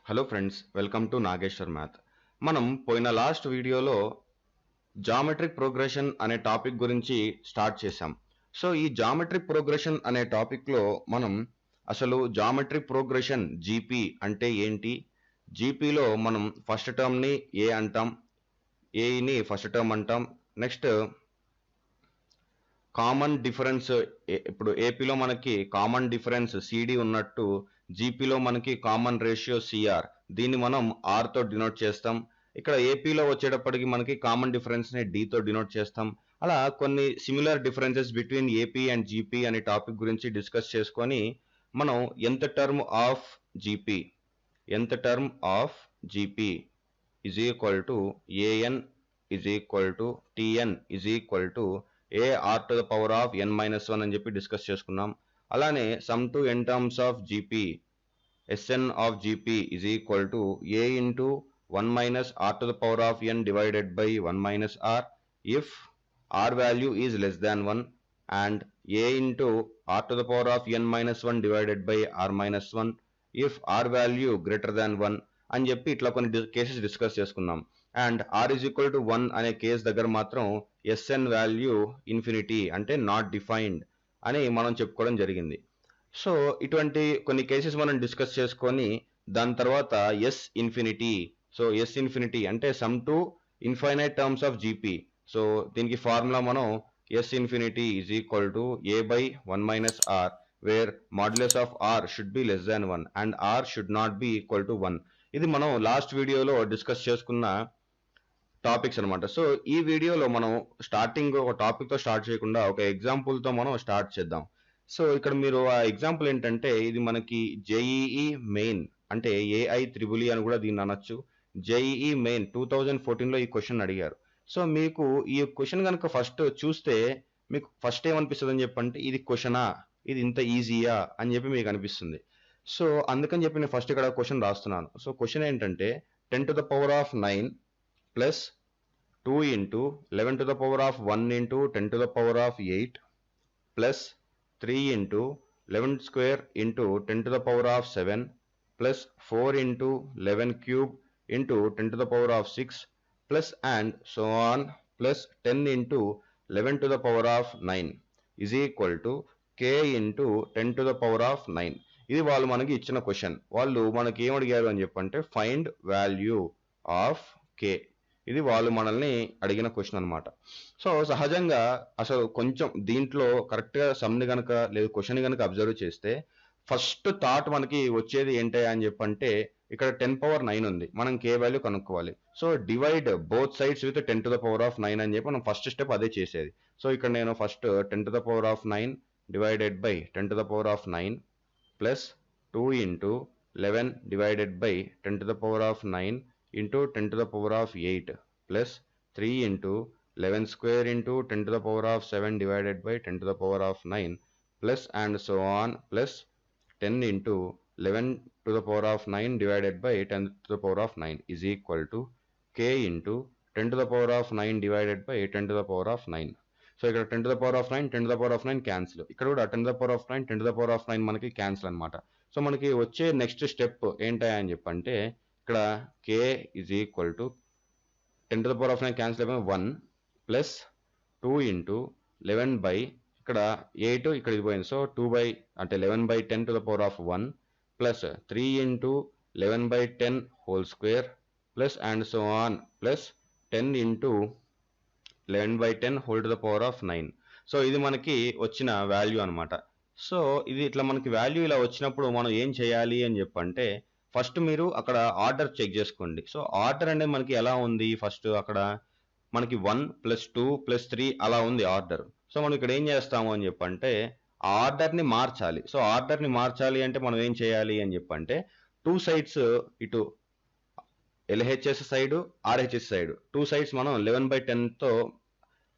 Hello friends, welcome to Nageshwar math. మనం పోయిన last వీడియోలో జామెట్రిక్ ప్రోగ్రెషన్ అనే టాపిక్ గురించి స్టార్ట్ చేసాం. సో ఈ జామెట్రిక్ ప్రోగ్రెషన్ అనే టాపిక్లో మనం అసలు జామెట్రిక్ ప్రోగ్రెషన్ జీపీ అంటే ఏంటి, జీపీలో మనం ఫస్ట్ టర్మ్ని ఏ అంటాం, ఏని ఫస్ట్ టర్మ్ అంటాం, నెక్స్ట్ కామన్ డిఫరెన్స్ ఇప్పుడు ఏపీలో మనకి కామన్ డిఫరెన్స్ సిడి ఉన్నట్టు జీపీలో మనకి కామన్ రేషియో సిఆర్, దీన్ని మనం ఆర్తో డినోట్ చేస్తాం. ఇక్కడ ఏపీలో వచ్చేటప్పటికి మనకి కామన్ డిఫరెన్స్ని డితో డినోట్ చేస్తాం. అలా కొన్ని similar differences between AP and GP అనే టాపిక్ గురించి డిస్కస్ చేసుకొని మనం nth term of GP is equal to an is equal to tn is equal to a r to the power of n minus 1 అని చెప్పి discuss చేసుకున్నాం. అలానే some to n terms of GP Sn of GP is equal to a into 1 minus r to the power of n divided by 1 minus r if r value is less than 1 and a into r to the power of n minus 1 divided by r minus 1 if r value greater than 1 అని చెప్పి ఇట్లా కొన్ని cases discuss చేసుకున్నాం. And r is equal to 1 అనే case దగ్గర మాత్రం Sn value infinity అంటే not defined అని మనం చెప్పుకోవడం జరిగింది. సో ఇటువంటి కొన్ని కేసెస్ మనం డిస్కస్ చేసుకొని దాని తర్వాత ఎస్ ఇన్ఫినిటీ అంటే sum to infinite terms of GP. So దీనికి ఫార్ములా మనం S infinity is equal to a by 1 minus r where modulus of r should be less than 1 and r should not be equal to 1. ఇది మనం last వీడియోలో discuss చేసుకున్న topics అనమాట. So ఈ వీడియోలో మనం స్టార్టింగ్ ఒక టాపిక్తో స్టార్ట్ చేయకుండా ఒక ఎగ్జాంపుల్తో మనం స్టార్ట్ చేద్దాం. సో ఇక్కడ మీరు ఆ ఎగ్జాంపుల్ ఏంటంటే ఇది మనకి జేఈఈ మెయిన్ అంటే ఏఐ త్రిబుల్ అని కూడా దీన్ని అనొచ్చు. జేఈఈ మెయిన్ 2014లో ఈ క్వశ్చన్ అడిగారు. సో మీకు ఈ క్వశ్చన్ కనుక ఫస్ట్ చూస్తే మీకు ఫస్ట్ ఏమనిపిస్తుంది అని చెప్పంటే ఇది క్వశ్చనా, ఇది ఇంత ఈజీయా అని చెప్పి మీకు అనిపిస్తుంది. సో అందుకని చెప్పి నేను ఫస్ట్ ఇక్కడ క్వశ్చన్ రాస్తున్నాను. సో క్వశ్చన్ ఏంటంటే 10 to the power of 9 plus 2 into 11 to the power of 1 into 10 to the power of 8 plus 3 into 11 square into 10 to the power of 7 plus 4 into 11 cube into 10 to the power of 6 plus and so on plus 10 into 11 to the power of 9 is equal to k into 10 to the power of 9. ఇది వాళ్ళు మనకి ఇచ్చిన question. వాళ్ళు మనకి ఏం అడిగారు అని చెప్పంటే ఫైండ్ వాల్యూ ఆఫ్ కే. ఇది వాళ్ళు మనల్ని అడిగిన క్వశ్చన్ అనమాట. సో సహజంగా అసలు కొంచెం దీంట్లో కరెక్ట్గా సమ్ని కనుక లేదు క్వశ్చన్ కనుక అబ్జర్వ్ చేస్తే ఫస్ట్ థాట్ మనకి వచ్చేది ఏంటి అని చెప్పంటే ఇక్కడ 10 power 9 ఉంది, మనం కే వాల్యూ కనుక్కోవాలి. So divide both sides with 10 to the power of 9 అని చెప్పి మనం ఫస్ట్ స్టెప్ అదే చేసేది. సో ఇక్కడ నేను first 10 to the power of 9 divided by 10 to the power of 9 plus 2 into 11 divided by 10 to the power of 9 into 10 to the power of 8 plus 3 into 11 square into 10 to the power of 7 divided by 10 to the power of 9 plus and so on plus 10 into 11 to the power of 9 divided by 10 to the power of 9 is equal to k into 10 to the power of 9 divided by 10 to the power of 9. So ఇక్కడ 10 to the power of 9 10 to the power of 9 cancel, ఇక్కడ కూడా 10 to the power of 9 10 to the power of 9 మనకి cancel అనమాట. So మనకి వచ్చే next step ఏంటా అని చెప్పంటే ఇక్కడ k is equal to 10 to the power of 9 cancel అయిపోయిన 1 ప్లస్ 2 into 11 బై ఇక్కడ 8 ఇక్కడ ఇది పోయింది. సో 2 బై అంటే 11 by 10 to the power of 1 plus 3 into 11 by 10 whole square plus and so on plus 10 into 11 by 10 whole to the power of 9. So ఇది మనకి వచ్చిన value అనమాట. సో ఇది ఇట్లా మనకి వాల్యూ ఇలా వచ్చినప్పుడు మనం ఏం చేయాలి అని చెప్పంటే ఫస్ట్ మీరు అక్కడ ఆర్డర్ చెక్ చేసుకోండి. సో ఆర్డర్ అనేది మనకి ఎలా ఉంది, ఫస్ట్ అక్కడ మనకి 1 ప్లస్ 2 ప్లస్ 3 అలా ఉంది ఆర్డర్. సో మనం ఇక్కడ ఏం చేస్తాము అని చెప్పంటే ఆర్డర్ని మార్చాలి. సో ఆర్డర్ని మార్చాలి అంటే మనం ఏం చేయాలి అని చెప్పంటే 2 సైడ్స్ ఇటు LHS side RHS side 2 sides మనం 11 by 10తో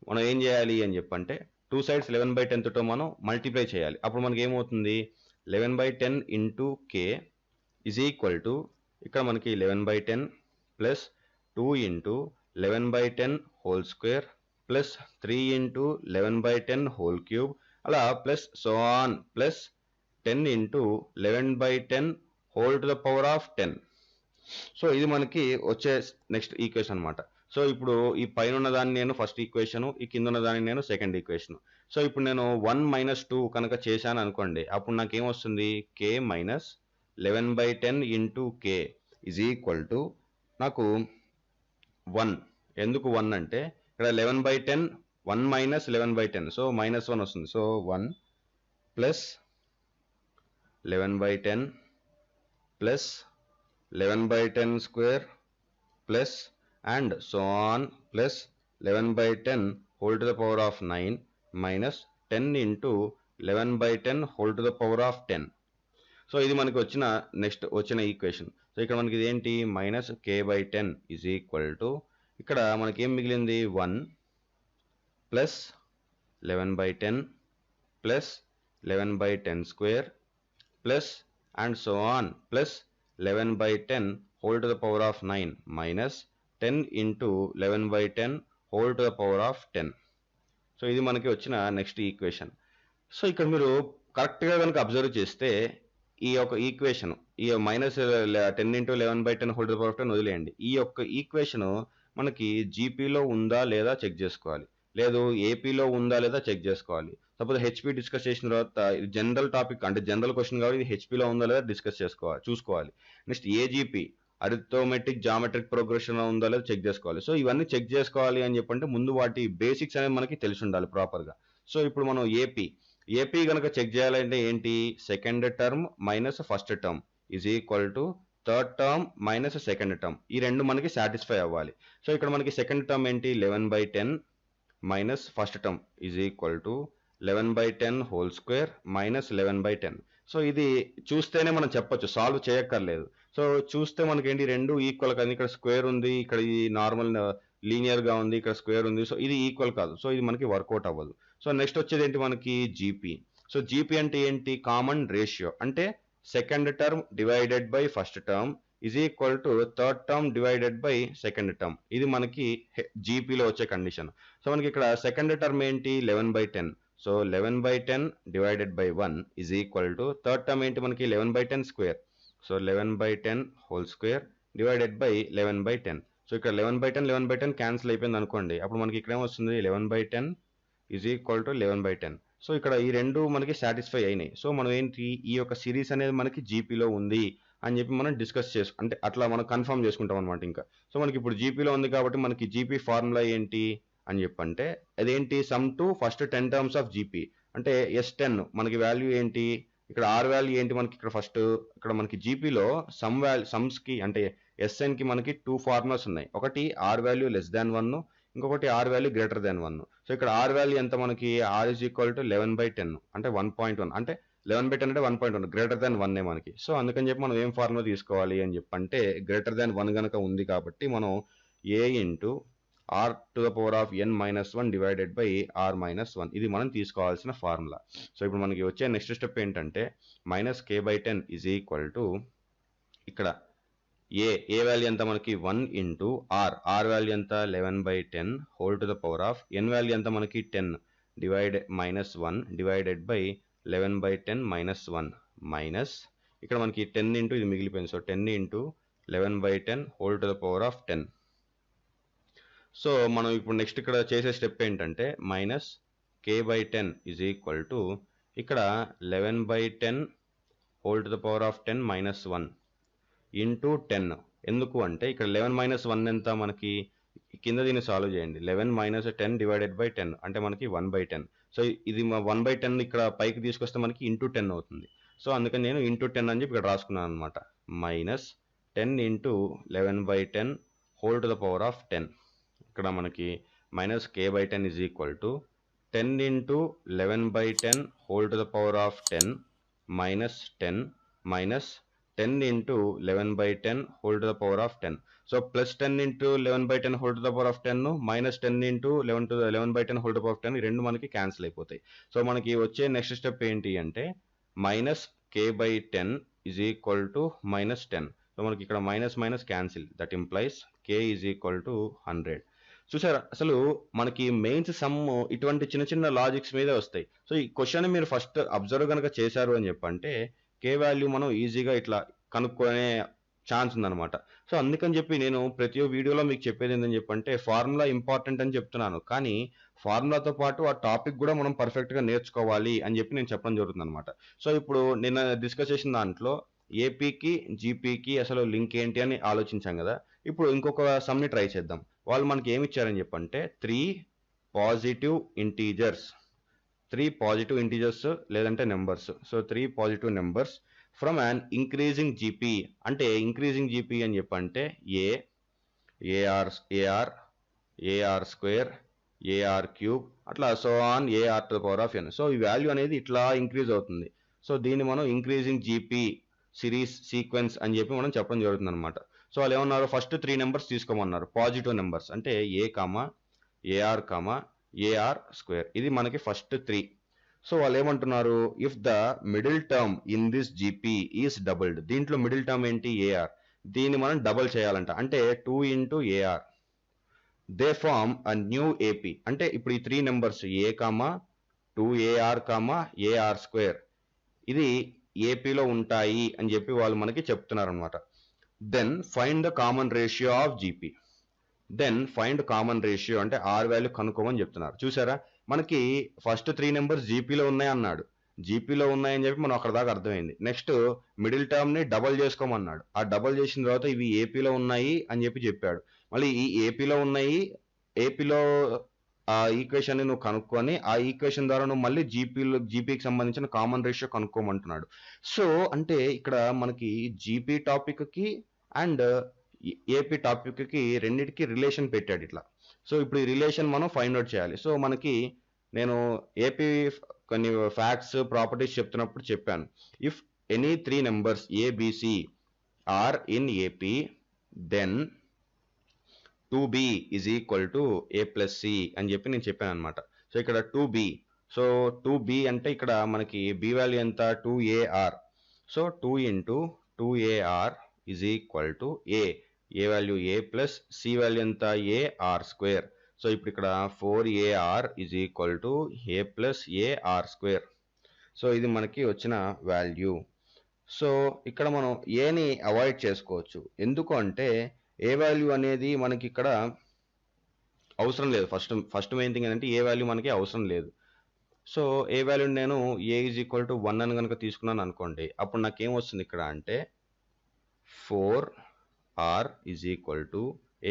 మనం ఏం చేయాలి అని చెప్పంటే 2 సైడ్స్ 11 by 10తో మనం మల్టిప్లై చేయాలి. అప్పుడు మనకి ఏమవుతుంది 11 by 10 into K is equal to ఇక్కడ మనకి 11 by 10 plus 2 into 11 by 10 whole square plus 3 into 11 by 10 whole cube అలా plus so on plus 10 into 11 by 10 whole to the power of 10 so ఇది మనకి వచ్చే నెక్స్ట్ ఈక్వేషన్ అనమాట. So ఇప్పుడు ఈ పైన ఉన్న దాన్ని నేను ఫస్ట్ ఈక్వేషన్, ఈ కింద ఉన్న దాన్ని నేను సెకండ్ ఈక్వేషన్. సో ఇప్పుడు నేను 1 - 2 కనుక చేశాను అనుకోండి, అప్పుడు నాకు ఏమొస్తుంది, k minus 11/10 into k is equal to నాకు 1. ఎందుకు 1 అంటే ఇక్కడ 11/10 1 మైనస్ 11/10, సో -1 వస్తుంది. So 1 plus 11/10 plus 11/10 square plus and so on plus 11/10 whole to the power of 9 minus 10 into 11/10 whole to the power of 10. So ఇది మనకి వచ్చిన equation. So ఇక్కడ మనకి ఇదేంటి, minus k/10 is equal to ఇక్కడ మనకి ఏం మిగిలింది, 1 plus 11/10 plus 11/10 square plus and so on plus 11/10 whole to the power of 9 minus 10 into 11/10 whole to the power of 10. So ఇది మనకి వచ్చిన నెక్స్ట్ ఈక్వేషన్. సో ఇక్కడ మీరు కరెక్ట్గా కనుక అబ్జర్వ్ చేస్తే ఈ యొక్క ఈక్వేషన్, ఈ minus 10 into 11/10 whole to the power of 10 వదిలేయండి. ఈ యొక్క ఈక్వేషన్ మనకి జీపీలో ఉందా లేదా చెక్ చేసుకోవాలి, లేదు ఏపీలో ఉందా లేదా చెక్ చేసుకోవాలి. సపోజ్ హెచ్పి డిస్కస్ చేసిన తర్వాత ఇది జనరల్ టాపిక్, అంటే జనరల్ క్వశ్చన్ కాబట్టి ఇది హెచ్పిలో ఉందా లేదా డిస్కస్ చూసుకోవాలి. Next AGP arithmetic geometric progression ఉందా లేదా చెక్ చేసుకోవాలి. సో ఇవన్నీ చెక్ చేసుకోవాలి అని చెప్పంటే ముందు వాటి బేసిక్స్ అనేది మనకి తెలిసి ఉండాలి ప్రాపర్గా. సో ఇప్పుడు మనం ఏపీ కనుక చెక్ చేయాలంటే ఏంటి, second term minus first term is equal to third term minus second term, ఈ రెండు మనకి సాటిస్ఫై అవ్వాలి. సో ఇక్కడ మనకి సెకండ్ టర్మ్ ఏంటి, 11/10 minus first term is equal to 11/10 whole square minus 11/10. So ఇది చూస్తేనే మనం చెప్పొచ్చు, సాల్వ్ చేయక్కర్లేదు. సో చూస్తే మనకి ఏంటి, రెండు ఈక్వల్ కాదు, ఇక్కడ స్క్వేర్ ఉంది, ఇక్కడ ఇది నార్మల్ లీనియర్ గా ఉంది, ఇక్కడ స్క్వేర్ ఉంది. సో ఇది ఈక్వల్ కాదు, సో ఇది మనకి వర్కౌట్ అవ్వదు. సో నెక్స్ట్ వచ్చేది ఏంటి మనకి, జీపీ. సో జీపీ అంటే ఏంటి, కామన్ రేషియో, అంటే second term divided by first term is equal to third term divided by second term. ఇది మనకి జీపీలో వచ్చే కండిషన్. సో మనకి ఇక్కడ సెకండ్ టర్మ్ ఏంటి, 11/10. So 11/10 divided by 1 is equal to third term ఏంటి మనకి 11/10 square. So 11/10 whole square divided by 11/10. So ఇక్కడ 11/10 cancel అయిపోయింది అనుకోండి, అప్పుడు మనకి ఇక్కడ ఏమొస్తుంది, 11/10 ఈజ్ ఈక్వల్ టు 11/10. సో ఇక్కడ ఈ రెండు మనకి సాటిస్ఫై అయినాయి. సో మనం ఏంటి, ఈ యొక్క సిరీస్ అనేది మనకి జీపీలో ఉంది అని చెప్పి మనం డిస్కస్ అంటే అట్లా మనం కన్ఫర్మ్ చేసుకుంటాం అనమాట. ఇంకా సో మనకి ఇప్పుడు జీపీలో ఉంది కాబట్టి మనకి జీపీ ఫార్ములా ఏంటి అని చెప్పంటే అదేంటి, some to first 10 terms of GP, అంటే S10 మనకి వాల్యూ ఏంటి, ఇక్కడ ఆర్ వాల్యూ ఏంటి మనకి, ఇక్కడ ఫస్ట్ ఇక్కడ మనకి జీపీలో సమ్స్ కి అంటే ఎస్ఎన్ కి మనకి 2 ఫార్ములాస్ ఉన్నాయి. ఒకటి ఆర్ వాల్యూ లెస్ దాన్ 1, ఇంకొకటి r value greater than 1. So ఇక్కడ ఆర్ వాల్యూ ఎంత మనకి, ఆర్ ఈజ్ ఈక్వల్ టు 11/10 అంటే 1.1, అంటే 11/10 అంటే 1.1 గ్రేటర్ దాన్ 1 మనకి. సో అందుకని చెప్పి మనం ఏం ఫార్ములా తీసుకోవాలి అని చెప్పంటే గ్రేటర్ దాన్ 1 కనుక ఉంది కాబట్టి మనం ఏ into r to the power of n minus 1 divided by r minus 1, ఇది మనం తీసుకోవాల్సిన ఫార్ములా. సో ఇప్పుడు మనకి వచ్చే నెక్స్ట్ స్టెప్ ఏంటంటే minus k/10 is equal to ఇక్కడ ఏ వాల్యూ ఎంత మనకి 1 ఇంటూ ఆర్ వాల్యూ ఎంత 11/10 whole to the power of n value ఎంత మనకి 10 minus 1 divided by 11/10 minus 1 minus ఇక్కడ మనకి 10 ఇంటూ ఇది మిగిలిపోయింది. So 10 into 11/10 whole to the power of 10. So మనం ఇప్పుడు నెక్స్ట్ ఇక్కడ చేసే స్టెప్ ఏంటంటే minus k/10 is equal to ఇక్కడ 11/10 whole to the power of 10 minus 1 into 10. ఎందుకు అంటే ఇక్కడ 11 మైనస్ 1 ఎంత మనకి, కింద దీన్ని సాల్వ్ చేయండి, 11 మైనస్ 10 డివైడెడ్ బై 10 అంటే మనకి 1/10. సో ఇది 1/10 ఇక్కడ పైకి తీసుకొస్తే మనకి ఇంటూ 10 అవుతుంది. సో అందుకని నేను ఇంటూ 10 అని చెప్పి ఇక్కడ రాసుకున్నాను అనమాట. Minus 10 into 11/10 whole to the power of 10. ఇక్కడ మనకి minus k/10 is equal to 10 into 11/10 whole to the power of 10 minus 10 minus 10 into 11/10 whole to the power of 10. So plus 10 into 11/10 whole to the power of 10 minus 10 into 11/10 whole to the power of 10 ఈ రెండు మనకి cancel అయిపోతాయి. So మనకి వచ్చే next step ఏంటి అంటే minus k/10 is equal to minus 10. So మనకి ఇక్కడ minus minus cancel, that implies k is equal to 100. చూసారా, అసలు మనకి మెయిన్స్ సమ్ ఇటువంటి చిన్న చిన్న లాజిక్స్ మీద వస్తాయి. సో ఈ క్వశ్చన్ మీరు ఫస్ట్ అబ్జర్వ్ కనుక చేశారు అని చెప్పంటే కే వాల్యూ మనం ఈజీగా ఇట్లా కనుక్కునే ఛాన్స్ ఉందన్నమాట. సో అందుకని చెప్పి నేను ప్రతి వీడియోలో మీకు చెప్పేది ఏంటని చెప్పంటే ఫార్ములా ఇంపార్టెంట్ అని చెప్తున్నాను, కానీ ఫార్ములాతో పాటు ఆ టాపిక్ కూడా మనం పర్ఫెక్ట్గా నేర్చుకోవాలి అని చెప్పి నేను చెప్పడం జరుగుతుంది అనమాట. సో ఇప్పుడు నిన్న డిస్కస్ చేసిన దాంట్లో ఏపీకి జీపీకి అసలు లింక్ ఏంటి అని ఆలోచించాం కదా. ఇప్పుడు ఇంకొక సమ్ని ట్రై చేద్దాం. వాళ్ళు మనకి ఏమి ఇచ్చారని చెప్పంటే త్రీ పాజిటివ్ ఇంటీజర్స్ లేదంటే numbers. So 3 positive numbers from an increasing GP, అంటే ఇంక్రీజింగ్ జీపీ అని చెప్పంటే ఏఆర్ స్క్వేర్, ఏఆర్ క్యూబ్, అట్లా so on a r to the power of n. So ఈ వాల్యూ అనేది ఇట్లా ఇంక్రీజ్ అవుతుంది. సో దీన్ని మనం ఇంక్రీజింగ్ జీపీ సిరీస్ సీక్వెన్స్ అని చెప్పి మనం చెప్పడం జరుగుతుంది అనమాట. సో వాళ్ళు ఏమన్నారు, ఫస్ట్ 3 నెంబర్స్ తీసుకోమన్నారు పాజిటివ్ నెంబర్స్, అంటే ఏఆర్ స్క్వేర్, ఇది మనకి ఫస్ట్ 3. సో వాళ్ళు ఏమంటున్నారు, if the middle term in this GP is doubled, దీంట్లో మిడిల్ టర్మ్ ఏంటి ఏఆర్, దీన్ని మనం డబుల్ చేయాలంట, అంటే 2 into a r. They form a new AP, అంటే ఇప్పుడు ఈ 3 నెంబర్స్ ఏఆర్ స్క్వేర్ ఇది ఏపీలో ఉంటాయి అని చెప్పి వాళ్ళు మనకి చెప్తున్నారు అనమాట. Then find the common ratio of GP. Then find common ratio అంటే ఆర్ వాల్యూ కనుక్కోమని చెప్తున్నారు. చూసారా, మనకి ఫస్ట్ 3 నెంబర్స్ జీపీలో ఉన్నాయి అన్నాడు, జీపీలో ఉన్నాయని చెప్పి మనం అక్కడ దాకా అర్థమైంది. నెక్స్ట్ మిడిల్ టర్మ్ ని డబల్ చేసుకోమన్నాడు, ఆ డబల్ చేసిన తర్వాత ఇవి ఏపీలో ఉన్నాయి అని చెప్పి చెప్పాడు. మళ్ళీ ఈ ఏపీలో ఉన్నాయి, ఏపీలో ఆ ఈక్వేషన్ ని నువ్వు కనుక్కొని ఆ ఈక్వేషన్ ద్వారా నువ్వు మళ్ళీ జీపీకి సంబంధించిన కామన్ రేషియో కనుక్కోమంటున్నాడు. సో అంటే ఇక్కడ మనకి జీపీ టాపిక్ కి అండ్ ఏపీ టాపిక్ కి రెండింటికి రిలేషన్ పెట్టాడు ఇట్లా. సో ఇప్పుడు ఈ రిలేషన్ మనం ఫైండ్ అవుట్ చేయాలి. సో మనకి నేను ఏపీ కొన్ని ఫ్యాక్ట్స్ ప్రాపర్టీస్ చెప్తున్నప్పుడు చెప్పాను, if any 3 numbers a b c are in AP then 2b is equal to a plus c అని చెప్పి నేను చెప్పాను అనమాట. సో ఇక్కడ 2b, సో 2b అంటే ఇక్కడ మనకి b వాల్యూ ఎంత 2ar. So 2 into 2ar is equal to a value a plus c value ఎంత ar స్క్వేర్. సో ఇప్పుడు ఇక్కడ 4ar is equal to a plus ar square. So ఇది మనకి వచ్చిన వాల్యూ. సో ఇక్కడ మనం ఏని అవాయిడ్ చేసుకోవచ్చు, ఎందుకు అంటే ఏ వాల్యూ అనేది మనకి ఇక్కడ అవసరం లేదు. ఫస్ట్ మెయిన్ థింగ్ ఏంటంటే ఏ వాల్యూ మనకి అవసరం లేదు. సో ఏ వాల్యూ నేను ఏ ఈజ్ ఈక్వల్ టు 1 అని కనుక తీసుకున్నాను అనుకోండి, అప్పుడు నాకేం వస్తుంది ఇక్కడ అంటే 4r is equal to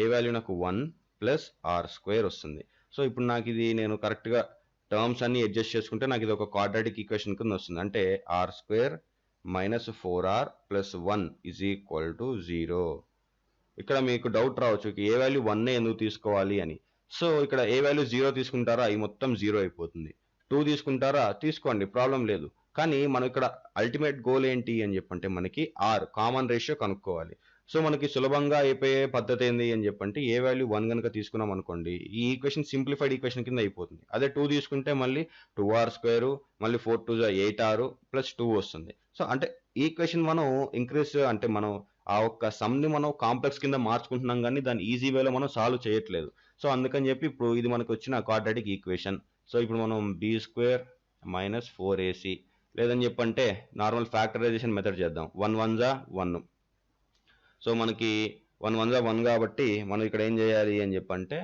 a value నాకు 1 ప్లస్ ఆర్ స్క్వేర్ వస్తుంది. సో ఇప్పుడు నాకు ఇది నేను కరెక్ట్గా టర్మ్స్ అన్ని అడ్జస్ట్ చేసుకుంటే నాకు ఇది ఒక క్వాడ్రాటిక్ ఈక్వేషన్ కింద వస్తుంది, అంటే r square minus 4r plus 1 is equal to 0. ఇక్కడ మీకు డౌట్ రావచ్చు, ఏ వాల్యూ 1 ఎందుకు తీసుకోవాలి అని. సో ఇక్కడ ఏ వాల్యూ 0 తీసుకుంటారా, ఈ మొత్తం 0 అయిపోతుంది. 2 తీసుకుంటారా, తీసుకోండి, ప్రాబ్లం లేదు. కానీ మనం ఇక్కడ అల్టిమేట్ గోల్ ఏంటి అని చెప్పంటే మనకి ఆర్ కామన్ రేషియో కనుక్కోవాలి. సో మనకి సులభంగా అయిపోయే పద్ధతి ఏంది అని చెప్పంటే ఏ వాల్యూ 1 కనుక తీసుకున్నాం అనుకోండి, ఈ ఈక్వేషన్ సింప్లిఫైడ్ ఈక్వేషన్ కింద అయిపోతుంది. అదే 2 తీసుకుంటే మళ్ళీ 2r స్క్వేర్, మళ్ళీ 4 2 8r ప్లస్ 2 వస్తుంది. సో అంటే ఈక్వేషన్ మనం ఇంక్రీజ్ అంటే మనం ఆ ఒక్క సమ్ని మనం కాంప్లెక్స్ కింద మార్చుకుంటున్నాం, కానీ దాన్ని ఈజీ వేలో మనం సాల్వ్ చేయట్లేదు. సో అందుకని చెప్పి ఇప్పుడు ఇది మనకు వచ్చిన క్వాడ్రాటిక్ ఈక్వేషన్. సో ఇప్పుడు మనం బి స్క్వేర్ మైనస్ 4ac లేదని చెప్పంటే నార్మల్ ఫ్యాక్టరైజేషన్ మెథడ్ చేద్దాం. 1 1 జా 1. సో మనకి 1 1 జా 1 కాబట్టి మనం ఇక్కడ ఏం చేయాలి అని చెప్పంటే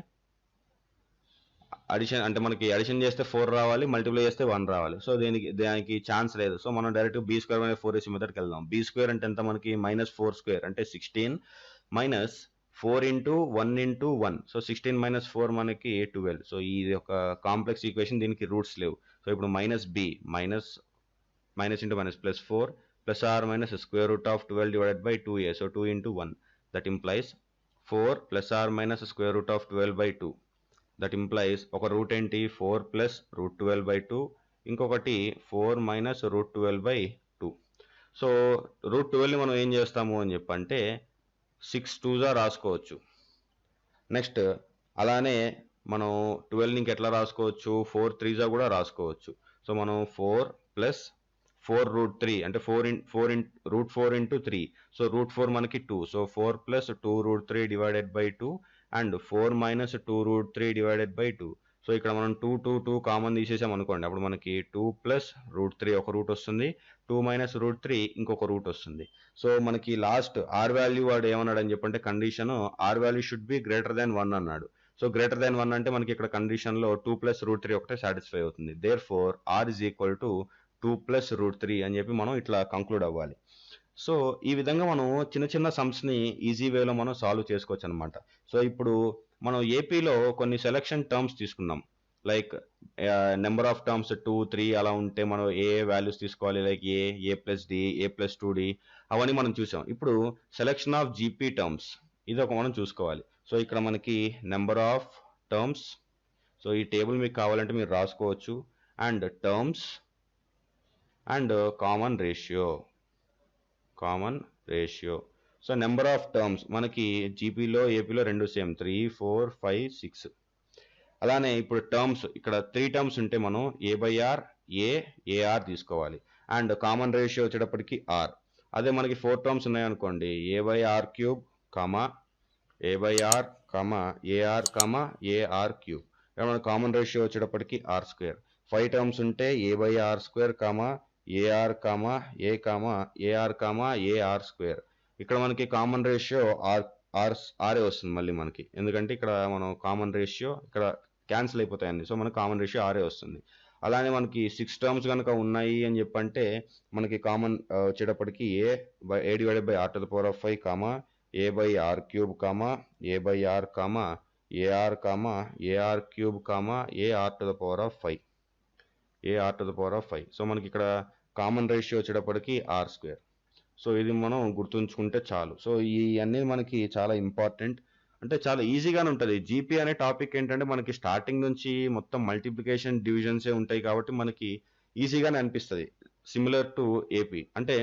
అడిషన్, అంటే మనకి అడిషన్ చేస్తే 4 రావాలి, మల్టిప్లై చేస్తే 1 రావాలి. సో దానికి ఛాన్స్ లేదు. సో మనం direct b square minus 4ac మెథడ్కి వెళ్దాం. బీ స్క్వేర్ అంటే ఎంత మనకి మైనస్ 4 స్క్వేర్ అంటే 16 minus 4 into 1 into 1. So 16 minus 4 మనకి 12. సో ఇది ఒక కాంప్లెక్స్ ఈక్వేషన్, దీనికి రూట్స్ లేవు. సో ఇప్పుడు minus b minus into minus plus 4 plus or minus square root of 12 divided by 2a. So 2 into 1 that implies 4 plus or minus square root of 12 by 2. That implies ఒక root ఏంటి 4 plus root 12 by 2, ఇంకొకటి 4 minus root 12 by 2. So root 12ని మనం ఏం చేస్తాము అని చెప్పంటే 6 2 రాసుకోవచ్చు. నెక్స్ట్ అలానే మనం 12ని ఇంకెట్లా రాసుకోవచ్చు, 4 3 కూడా రాసుకోవచ్చు. సో మనం 4 ప్లస్ 4 రూట్ 3 అంటే 4 రూట్ 4 ఇంటూ 3. సో రూట్ 4 మనకి 2. So 4 plus 2 root 3 divided by 2 and 4 minus 2 root 3 divided by 2. So ఇక్కడ మనం 2 కామన్ తీసేసాం అనుకోండి, అప్పుడు మనకి 2 ప్లస్ √3 ఒక రూట్ వస్తుంది, 2 మైనస్ √3 ఇంకొక రూట్ వస్తుంది. సో మనకి లాస్ట్ ఆర్ వాల్యూ వాడు ఏమన్నాడు అని చెప్పంటే condition or value should be greater than 1 అన్నాడు. సో గ్రేటర్ దాన్ 1 అంటే మనకి ఇక్కడ కండిషన్లో 2 ప్లస్ √3 ఒకటే సాటిస్ఫై అవుతుంది. Therefore r is equal to 2 plus √3 అని చెప్పి మనం ఇట్లా కంక్లూడ్ అవ్వాలి. సో ఈ విధంగా మనం చిన్న చిన్న సమ్స్ని ఈజీ వేలో మనం సాల్వ్ చేసుకోవచ్చు అనమాట. సో ఇప్పుడు మనం ఏపీలో కొన్ని సెలక్షన్ టర్మ్స్ తీసుకున్నాం, లైక్ నెంబర్ ఆఫ్ టర్మ్స్ 2, 3 అలా ఉంటే మనం ఏ వాల్యూస్ తీసుకోవాలి, like a plus d, a plus 2d అవన్నీ మనం చూసాం. ఇప్పుడు సెలక్షన్ ఆఫ్ జీపీ టర్మ్స్ ఇది ఒక మనం చూసుకోవాలి. సో ఇక్కడ మనకి నెంబర్ ఆఫ్ టర్మ్స్, సో ఈ టేబుల్ మీకు కావాలంటే మీరు రాసుకోవచ్చు, and terms and common ratio. So number of terms మనకి జీపీలో ఏపీలో రెండు సేమ్ 3, 4, 5, 6. అలానే ఇప్పుడు టర్మ్స్ ఇక్కడ 3 టర్మ్స్ ఉంటే మనం a/r ఏఆర్ తీసుకోవాలి, అండ్ కామన్ రేషియో వచ్చేటప్పటికి ఆర్. అదే మనకి 4 టర్మ్స్ ఉన్నాయనుకోండి, a/r³ a/r ఏఆర్ ఏఆర్³ ఇక్కడ మన కామన్ రేషియో వచ్చేటప్పటికి r². 5 టర్మ్స్ ఉంటే a/r² ఏఆర్ ఏఆర్² ఇక్కడ మనకి కామన్ రేషియో ఆర్ఏ వస్తుంది మళ్ళీ మనకి, ఎందుకంటే ఇక్కడ మనం కామన్ రేషియో ఇక్కడ క్యాన్సిల్ అయిపోతాయండి. సో మనకి కామన్ రేషియో ఆర్ఏ వస్తుంది. అలానే మనకి 6 టర్మ్స్ కనుక ఉన్నాయి అని చెప్పంటే మనకి కామన్ వచ్చేటప్పటికి a/r⁵ a/r³ ఏఆర్ ఏఆర్³ సో మనకి ఇక్కడ కామన్ రేషియో వచ్చేటప్పటికి r². సో ఇది మనం గుర్తుంచుకుంటే చాలు. సో ఈ అనేది మనకి చాలా ఇంపార్టెంట్, అంటే చాలా ఈజీగానే ఉంటుంది. జీపీ అనే టాపిక్ ఏంటంటే మనకి స్టార్టింగ్ నుంచి మొత్తం మల్టిప్లికేషన్ డివిజన్సే ఉంటాయి కాబట్టి మనకి ఈజీగానే అనిపిస్తుంది. సిమిలర్ టు ఏపీ, అంటే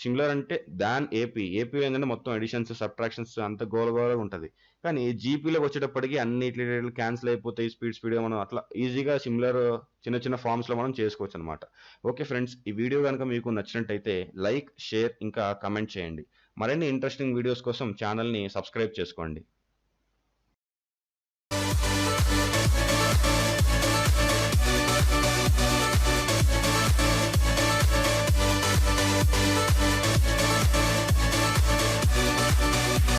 సిమిలర్ అంటే దాన్ ఏపీ ఏంటంటే మొత్తం ఎడిషన్స్ సబ్ట్రాక్షన్స్ అంత గోలగోలగా ఉంటుంది. కానీ జీపీలోకి వచ్చేటప్పటికి అన్ని క్యాన్సిల్ అయిపోతాయి స్పీడ్గా, మనం అట్లా ఈజీగా సిమిలర్ చిన్న చిన్న ఫామ్స్లో మనం చేసుకోవచ్చు అనమాట. ఓకే ఫ్రెండ్స్, ఈ వీడియో కనుక మీకు నచ్చినట్టయితే లైక్, షేర్ ఇంకా కమెంట్ చేయండి. మరిన్ని ఇంట్రెస్టింగ్ వీడియోస్ కోసం ఛానల్ని సబ్స్క్రైబ్ చేసుకోండి.